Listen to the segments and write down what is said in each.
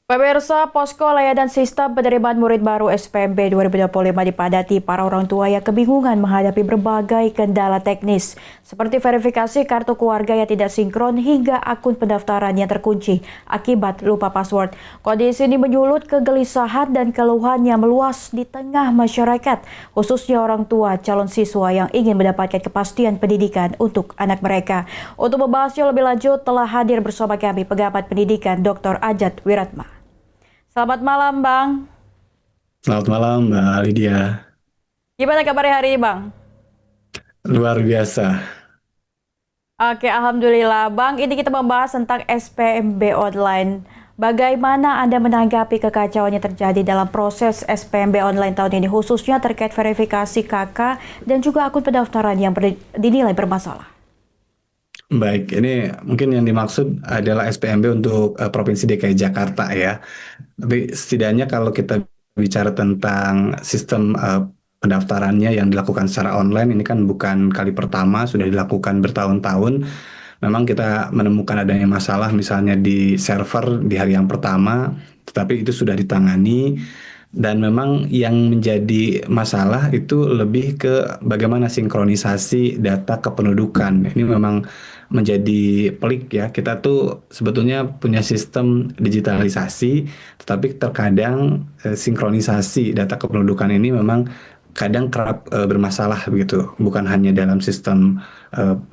Pemirsa, posko layanan sistem penerimaan murid baru SPMB 2025 dipadati para orang tua yang kebingungan menghadapi berbagai kendala teknis, seperti verifikasi kartu keluarga yang tidak sinkron hingga akun pendaftaran yang terkunci akibat lupa password. Kondisi ini menyulut kegelisahan dan keluhan yang meluas di tengah masyarakat, khususnya orang tua calon siswa yang ingin mendapatkan kepastian pendidikan untuk anak mereka. Untuk membahasnya lebih lanjut, telah hadir bersama kami Pengamat Pendidikan Dr. Ajat Wiratma. Selamat malam, Bang. Selamat malam, Mbak Lydia. Gimana kabarnya hari ini, Bang? Luar biasa. Oke, Alhamdulillah. Bang, ini kita membahas tentang SPMB online. Bagaimana Anda menanggapi kekacauan yang terjadi dalam proses SPMB online tahun ini, khususnya terkait verifikasi KK dan juga akun pendaftaran yang dinilai bermasalah? Baik, ini mungkin yang dimaksud adalah SPMB untuk Provinsi DKI Jakarta ya. Tapi setidaknya kalau kita bicara tentang sistem pendaftarannya yang dilakukan secara online, ini kan bukan kali pertama, sudah dilakukan bertahun-tahun. Memang kita menemukan adanya masalah misalnya di server di hari yang pertama, tetapi itu sudah ditangani. Dan memang yang menjadi masalah itu lebih ke bagaimana sinkronisasi data kependudukan. Ini memang menjadi pelik ya. Kita tuh sebetulnya punya sistem digitalisasi, tetapi terkadang sinkronisasi data kependudukan ini memang kadang kerap bermasalah begitu. Bukan hanya dalam sistem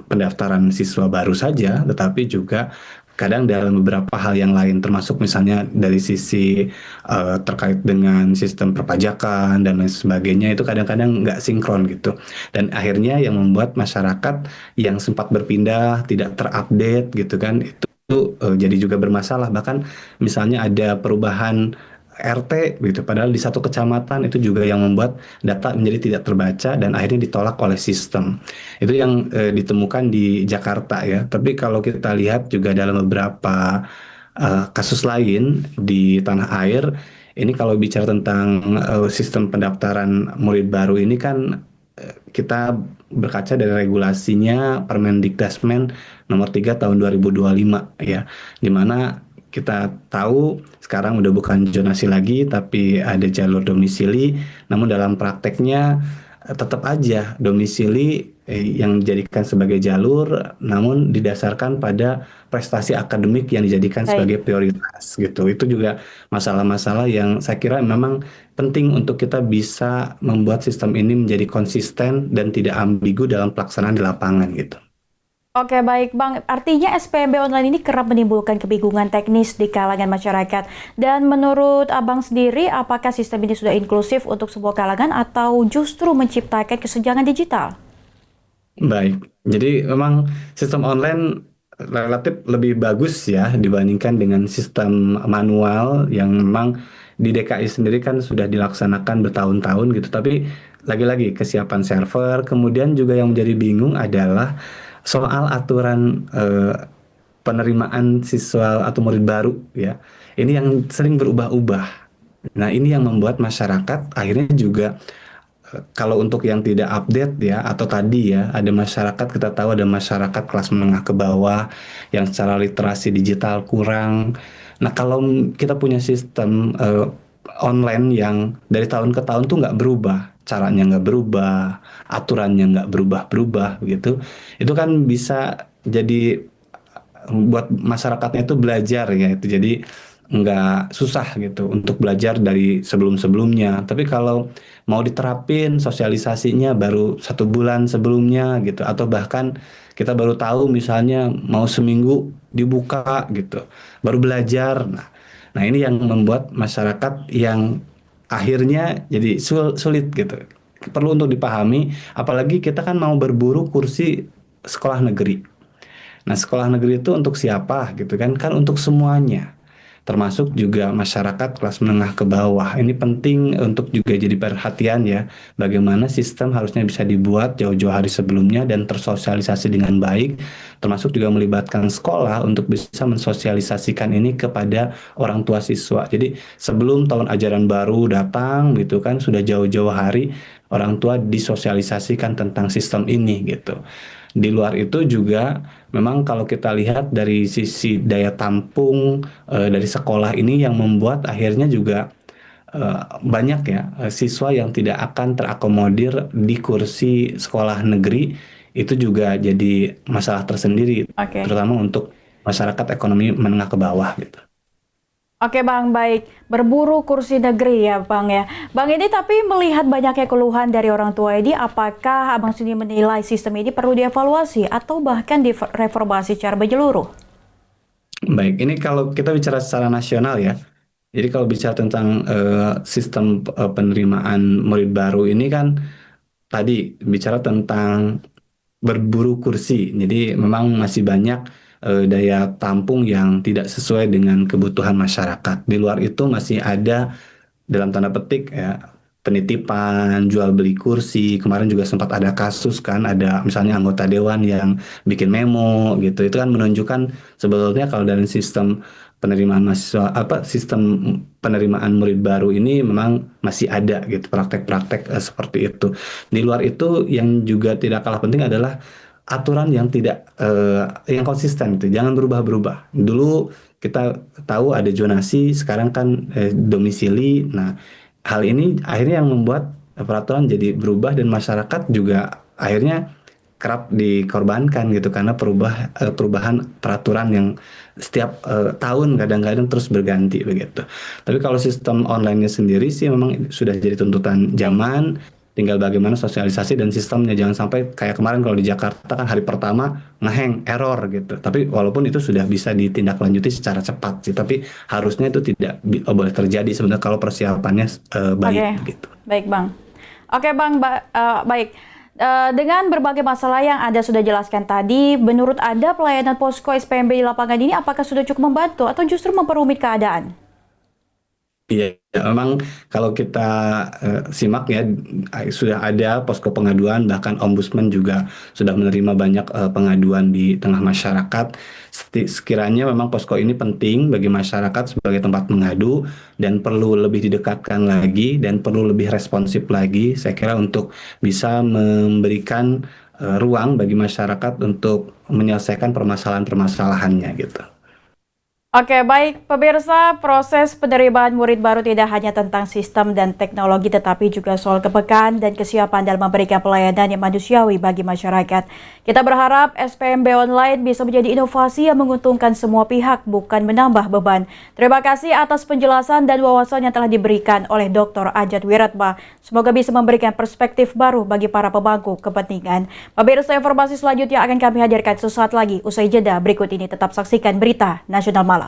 pendaftaran siswa baru saja, tetapi juga kadang dalam beberapa hal yang lain, termasuk misalnya dari sisi terkait dengan sistem perpajakan dan lain sebagainya, itu kadang-kadang nggak sinkron gitu. Dan akhirnya yang membuat masyarakat yang sempat berpindah tidak terupdate gitu kan, itu jadi juga bermasalah. Bahkan misalnya ada perubahan RT gitu, padahal di satu kecamatan itu juga yang membuat data menjadi tidak terbaca dan akhirnya ditolak oleh sistem. Itu yang ditemukan di Jakarta ya. Tapi kalau kita lihat juga dalam beberapa kasus lain di tanah air, ini kalau bicara tentang sistem pendaftaran murid baru ini kan kita berkaca dari regulasinya Permendikdasmen nomor 3 tahun 2025 ya, di mana kita tahu sekarang udah bukan zonasi lagi tapi ada jalur domisili, namun dalam prakteknya tetap aja domisili yang dijadikan sebagai jalur, namun didasarkan pada prestasi akademik yang dijadikan Baik. sebagai prioritas gitu. Itu juga masalah-masalah yang saya kira memang penting untuk kita bisa membuat sistem ini menjadi konsisten dan tidak ambigu dalam pelaksanaan di lapangan gitu. Oke, baik, Bang. Artinya SPMB online ini kerap menimbulkan kebingungan teknis di kalangan masyarakat. Dan menurut Abang sendiri, apakah sistem ini sudah inklusif untuk semua kalangan atau justru menciptakan kesenjangan digital? Baik, jadi memang sistem online relatif lebih bagus ya dibandingkan dengan sistem manual yang memang di DKI sendiri kan sudah dilaksanakan bertahun-tahun gitu. Tapi lagi-lagi kesiapan server, kemudian juga yang menjadi bingung adalah soal aturan penerimaan siswa atau murid baru ya. Ini yang sering berubah-ubah. Nah, ini yang membuat masyarakat akhirnya juga kalau untuk yang tidak update ya, atau tadi ya, ada masyarakat, kita tahu ada masyarakat kelas menengah ke bawah yang secara literasi digital kurang. Nah, kalau kita punya sistem online yang dari tahun ke tahun tuh nggak berubah, caranya nggak berubah, aturannya nggak berubah-berubah gitu, itu kan bisa jadi buat masyarakatnya itu belajar ya, itu jadi nggak susah gitu untuk belajar dari sebelum-sebelumnya. Tapi kalau mau diterapin sosialisasinya baru 1 bulan sebelumnya gitu, atau bahkan kita baru tahu misalnya mau seminggu dibuka gitu, baru belajar. Nah, ini yang membuat masyarakat yang akhirnya jadi sulit gitu. Perlu untuk dipahami, apalagi kita kan mau berburu kursi sekolah negeri. Nah, sekolah negeri itu untuk siapa gitu kan? Kan untuk semuanya. Termasuk juga masyarakat kelas menengah ke bawah. Ini penting untuk juga jadi perhatian ya. Bagaimana sistem harusnya bisa dibuat jauh-jauh hari sebelumnya dan tersosialisasi dengan baik. Termasuk juga melibatkan sekolah untuk bisa mensosialisasikan ini kepada orang tua siswa. Jadi sebelum tahun ajaran baru datang gitu kan, sudah jauh-jauh hari orang tua disosialisasikan tentang sistem ini gitu. Di luar itu juga memang kalau kita lihat dari sisi daya tampung dari sekolah ini yang membuat akhirnya juga banyak ya siswa yang tidak akan terakomodir di kursi sekolah negeri, itu juga jadi masalah tersendiri, Oke. terutama untuk masyarakat ekonomi menengah ke bawah gitu. Oke Bang, baik. Berburu kursi negeri ya Bang ya. Bang ini tapi melihat banyaknya keluhan dari orang tua ini, apakah Abang sendiri menilai sistem ini perlu dievaluasi atau bahkan direformasi secara menyeluruh? Baik, ini kalau kita bicara secara nasional ya. Jadi kalau bicara tentang sistem penerimaan murid baru ini kan tadi bicara tentang berburu kursi. Jadi memang masih banyak daya tampung yang tidak sesuai dengan kebutuhan masyarakat. Di luar itu masih ada dalam tanda petik ya penitipan, jual beli kursi. Kemarin juga sempat ada kasus kan, ada misalnya anggota dewan yang bikin memo gitu. Itu kan menunjukkan sebetulnya kalau dari sistem penerimaan mahasiswa apa sistem penerimaan murid baru ini memang masih ada gitu praktek-praktek seperti itu. Di luar itu yang juga tidak kalah penting adalah aturan yang tidak yang konsisten itu jangan berubah-berubah. Dulu kita tahu ada zonasi, sekarang kan domisili. Nah, hal ini akhirnya yang membuat peraturan jadi berubah dan masyarakat juga akhirnya kerap dikorbankan gitu karena perubahan peraturan yang setiap tahun kadang-kadang terus berganti begitu. Tapi kalau sistem online-nya sendiri sih memang sudah jadi tuntutan zaman, tinggal bagaimana sosialisasi dan sistemnya. Jangan sampai kayak kemarin kalau di Jakarta kan hari pertama ngeheng error gitu. Tapi walaupun itu sudah bisa ditindaklanjuti secara cepat sih, tapi harusnya itu tidak boleh terjadi sebenarnya kalau persiapannya baik Oke, gitu. baik Bang. Oke Bang, baik. Dengan berbagai masalah yang Anda sudah jelaskan tadi, menurut Anda pelayanan posko SPMB di lapangan ini apakah sudah cukup membantu atau justru memperumit keadaan? Iya, memang kalau kita simak ya sudah ada posko pengaduan, bahkan ombudsman juga sudah menerima banyak pengaduan di tengah masyarakat. Sekiranya memang posko ini penting bagi masyarakat sebagai tempat mengadu dan perlu lebih didekatkan lagi dan perlu lebih responsif lagi. Saya kira untuk bisa memberikan ruang bagi masyarakat untuk menyelesaikan permasalahan-permasalahannya gitu. Oke, baik pemirsa, proses penerimaan murid baru tidak hanya tentang sistem dan teknologi, tetapi juga soal kepekaan dan kesiapan dalam memberikan pelayanan yang manusiawi bagi masyarakat. Kita berharap SPMB online bisa menjadi inovasi yang menguntungkan semua pihak, bukan menambah beban. Terima kasih atas penjelasan dan wawasan yang telah diberikan oleh Dr. Ajat Wiratma. Semoga bisa memberikan perspektif baru bagi para pemangku kepentingan. Pemirsa, informasi selanjutnya akan kami hadirkan sesaat lagi. Usai jeda berikut ini, tetap saksikan Berita Nasional Malam.